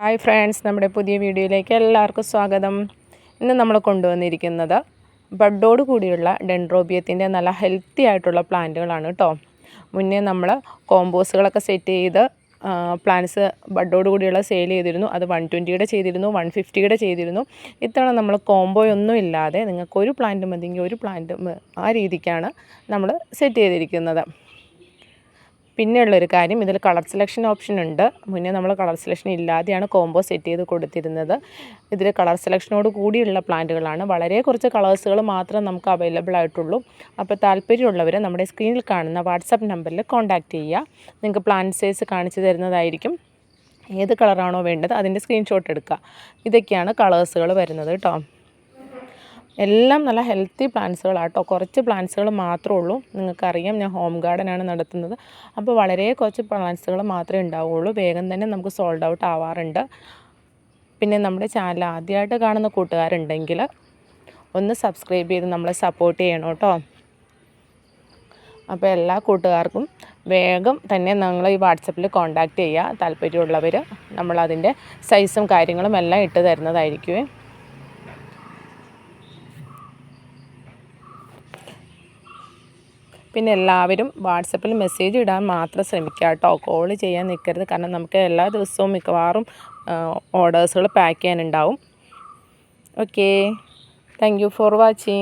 Hi friends, നമ്മുടെ പുതിയ വീഡിയോയിലേക്ക് എല്ലാവർക്കും സ്വാഗതം. ഇന്ന് നമ്മൾ കൊണ്ടുവന്നിരിക്കുന്നത് ബഡോട് കൂടിയുള്ള ഡെൻഡ്രോബിയത്തിൻ്റെ നല്ല ഹെൽത്തി ആയിട്ടുള്ള പ്ലാന്റുകളാണ് കേട്ടോ. മുന്നേ നമ്മൾ കോമ്പോസുകളൊക്കെ സെറ്റ് ചെയ്ത് പ്ലാന്റ്സ് ബഡോട് കൂടിയുള്ള സെയിൽ ചെയ്തിരുന്നു. അത് 120യുടെ ചെയ്തിരുന്നു, 150യുടെ ചെയ്തിരുന്നു. ഇത്തവണ നമ്മൾ കോംബോയൊന്നും ഇല്ലാതെ നിങ്ങൾക്ക് ഒരു പ്ലാന്റ് മതിയെങ്കിൽ ഒരു പ്ലാന്റ് ആ രീതിക്കാണ് നമ്മൾ സെറ്റ് ചെയ്തിരിക്കുന്നത്. പിന്നെയുള്ളൊരു കാര്യം, ഇതിൽ കളർ സെലക്ഷൻ ഓപ്ഷൻ ഉണ്ട്. മുന്നേ നമ്മൾ കളർ സെലക്ഷൻ ഇല്ലാതെയാണ് കോംബോ സെറ്റ് ചെയ്ത് കൊടുത്തിരുന്നത്. ഇതിൽ കളർ സെലക്ഷനോട് കൂടിയുള്ള പ്ലാന്റുകളാണ്. വളരെ കുറച്ച് കളേഴ്സുകൾ മാത്രം നമുക്ക് അവൈലബിൾ ആയിട്ടുള്ളൂ. അപ്പോൾ താല്പര്യമുള്ളവർ നമ്മുടെ സ്ക്രീനിൽ കാണുന്ന വാട്സപ്പ് നമ്പറിൽ കോൺടാക്റ്റ് ചെയ്യുക. നിങ്ങൾക്ക് പ്ലാന്റ് സൈസ് കാണിച്ചു തരുന്നതായിരിക്കും. ഏത് കളറാണോ വേണ്ടത് അതിൻ്റെ സ്ക്രീൻഷോട്ട് എടുക്കുക. ഇതൊക്കെയാണ് കളേഴ്സുകൾ വരുന്നത് കേട്ടോ. എല്ലാം നല്ല ഹെൽത്തി പ്ലാന്റ്സുകളാട്ടോ. കുറച്ച് പ്ലാന്റ്സുകൾ മാത്രമേ ഉള്ളൂ. നിങ്ങൾക്കറിയാം, ഞാൻ ഹോം ഗാർഡനാണ് നടത്തുന്നത്. അപ്പോൾ വളരെ കുറച്ച് പ്ലാന്റ്സുകൾ മാത്രമേ ഉണ്ടാവുകയുള്ളൂ. വേഗം തന്നെ നമുക്ക് സോൾഡ് ഔട്ട് ആവാറുണ്ട്. പിന്നെ നമ്മുടെ ചാനൽ ആദ്യമായിട്ട് കാണുന്ന കൂട്ടുകാരുണ്ടെങ്കിൽ ഒന്ന് സബ്സ്ക്രൈബ് ചെയ്ത് നമ്മളെ സപ്പോർട്ട് ചെയ്യണം കേട്ടോ. അപ്പോൾ എല്ലാ കൂട്ടുകാർക്കും വേഗം തന്നെ നിങ്ങൾ ഈ വാട്സപ്പിൽ കോൺടാക്റ്റ് ചെയ്യുക. താല്പര്യമുള്ളവർ നമ്മളതിൻ്റെ സൈസും കാര്യങ്ങളും എല്ലാം ഇട്ട് തരുന്നതായിരിക്കുമേ. പിന്നെ എല്ലാവരും വാട്സപ്പിൽ മെസ്സേജ് ഇടാൻ മാത്രം ശ്രമിക്കുക കേട്ടോ. കോൾ ചെയ്യാൻ നിൽക്കരുത്. കാരണം നമുക്ക് എല്ലാ ദിവസവും മിക്കവാറും ഓർഡേഴ്സുകൾ പാക്ക് ചെയ്യാനുണ്ടാവും. Okay, thank you for watching.